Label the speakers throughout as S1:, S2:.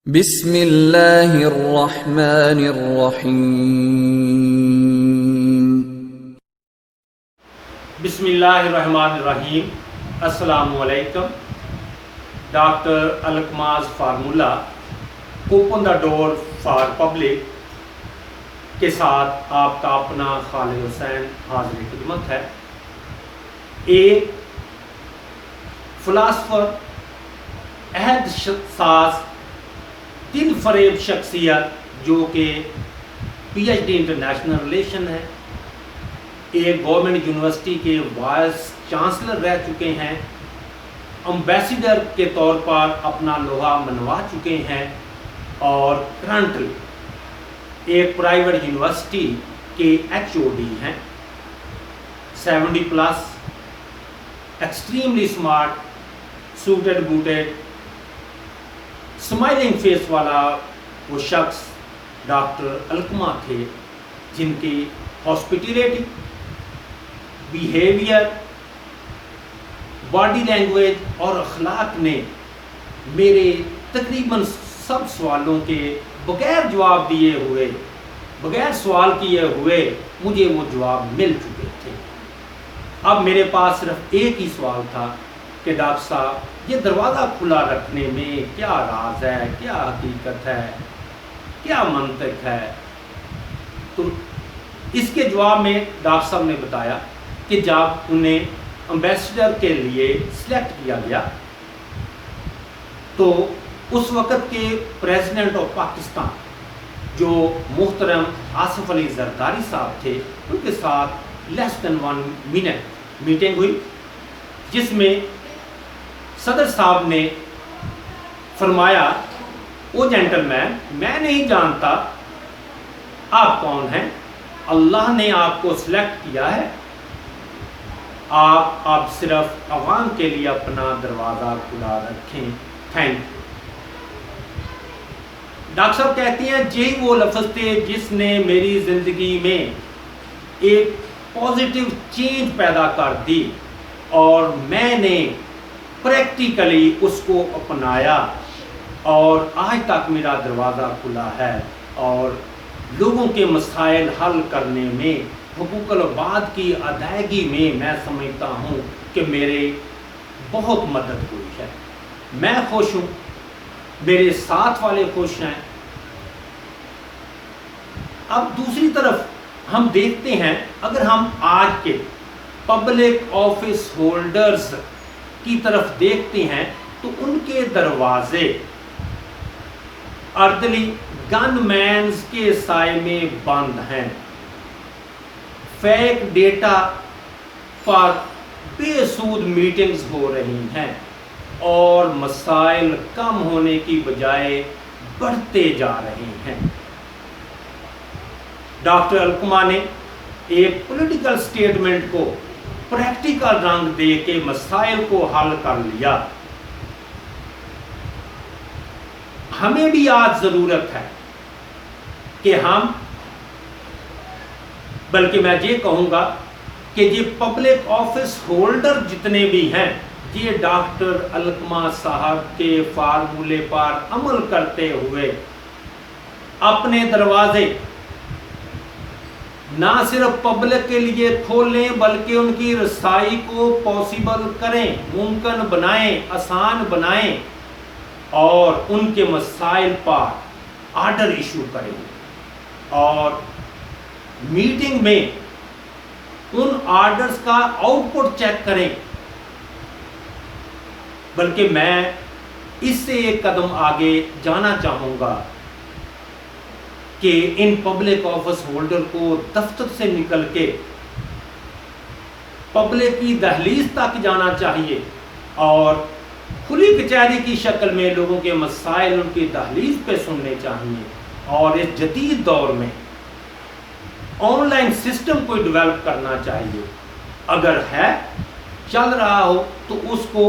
S1: بسم اللہ الرحمن الرحیم۔
S2: بسم اللہ الرحمن الرحیم۔ السلام علیکم۔ ڈاکٹر الکماز formula open the door for public کے ساتھ آپ کا اپنا خالد حسین حاضر خدمت ہے۔ ایک فلاسفر، عہد ساز، دل فریب شخصیت جو کہ P H D international relation ہے، ایک گورنمنٹ یونیورسٹی کے وائس چانسلر رہ چکے ہیں، امبیسیڈر کے طور پر اپنا لوہا منوا چکے ہیں، اور کرنٹلی ایک پرائیویٹ یونیورسٹی کے ایچ او ڈی ہیں۔ 70+، extremely smart, suited booted, smiling face والا وہ شخص ڈاکٹر الکما تھے، جن کی ہاسپٹیلٹی، بیہیویئر، باڈی لینگویج اور اخلاق نے میرے تقریباً سب سوالوں کے بغیر جواب دیے ہوئے، بغیر سوال کیے ہوئے مجھے وہ جواب مل چکے تھے۔ اب میرے پاس صرف ایک ہی سوال تھا کہ ڈاکٹر صاحب، یہ دروازہ کھلا رکھنے میں کیا راز ہے، کیا حقیقت ہے، کیا منطق ہے؟ تو اس کے جواب میں ڈاکٹر صاحب نے بتایا کہ جب انہیں امبیسڈر کے لیے سلیکٹ کیا گیا تو اس وقت کے پریزیڈنٹ آف پاکستان جو محترم آصف علی زرداری صاحب تھے، ان کے ساتھ لیس دین 1 منٹ میٹنگ ہوئی، جس میں صدر صاحب نے فرمایا، او جینٹل مین، میں نہیں جانتا آپ کون ہیں، اللہ نے آپ کو سلیکٹ کیا ہے، آپ صرف عوام کے لیے اپنا دروازہ کھلا رکھیں، تھینک یو۔ ڈاکٹر صاحب کہتی ہیں یہی وہ لفظ تھے جس نے میری زندگی میں ایک پازیٹیو چینج پیدا کر دی، اور میں نے پریکٹیکلی اس کو اپنایا، اور آج تک میرا دروازہ کھلا ہے، اور لوگوں کے مسائل حل کرنے میں، حقوق العباد کی ادائیگی میں سمجھتا ہوں کہ میرے بہت مدد ہوئی ہے۔ میں خوش ہوں، میرے ساتھ والے خوش ہیں۔ اب دوسری طرف ہم دیکھتے ہیں، اگر ہم آج کے پبلک آفس ہولڈرز کی طرف دیکھتے ہیں تو ان کے دروازے اردلی گن مینز کے سائے میں بند ہیں، فیک ڈیٹا پر بے سود میٹنگز ہو رہی ہیں، اور مسائل کم ہونے کی بجائے بڑھتے جا رہے ہیں۔ ڈاکٹر الکما نے ایک پولیٹیکل سٹیٹمنٹ کو پریکٹیکل رنگ دے کے مسائل کو حل کر لیا۔ ہمیں بھی آج ضرورت ہے کہ ہم، بلکہ میں یہ کہوں گا کہ یہ پبلک آفس ہولڈر جتنے بھی ہیں، یہ ڈاکٹر الکما صاحب کے فارمولے پر عمل کرتے ہوئے اپنے دروازے نہ صرف پبلک کے لیے کھولیں، بلکہ ان کی رسائی کو پاسبل کریں، ممکن بنائیں، آسان بنائیں، اور ان کے مسائل پر آرڈر ایشو کریں، اور میٹنگ میں ان آرڈرز کا آؤٹ پٹ چیک کریں۔ بلکہ میں اس سے ایک قدم آگے جانا چاہوں گا کہ ان پبلک آفس ہولڈر کو دفتر سے نکل کے پبلک کی دہلیز تک جانا چاہیے، اور کھلی کچہری کی شکل میں لوگوں کے مسائل ان کی دہلیز پہ سننے چاہیے، اور اس جدید دور میں آن لائن سسٹم کو ڈیولپ کرنا چاہیے۔ اگر ہے، چل رہا ہو، تو اس کو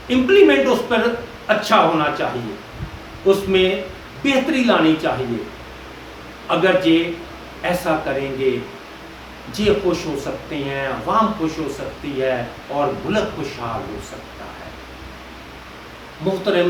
S2: امپلیمنٹ اس پر اچھا ہونا چاہیے، اس میں بہتری لانی چاہیے۔ اگر یہ ایسا کریں گے، یہ خوش ہو سکتے ہیں، عوام خوش ہو سکتی ہے، اور ملک خوشحال ہو سکتا ہے۔ محترم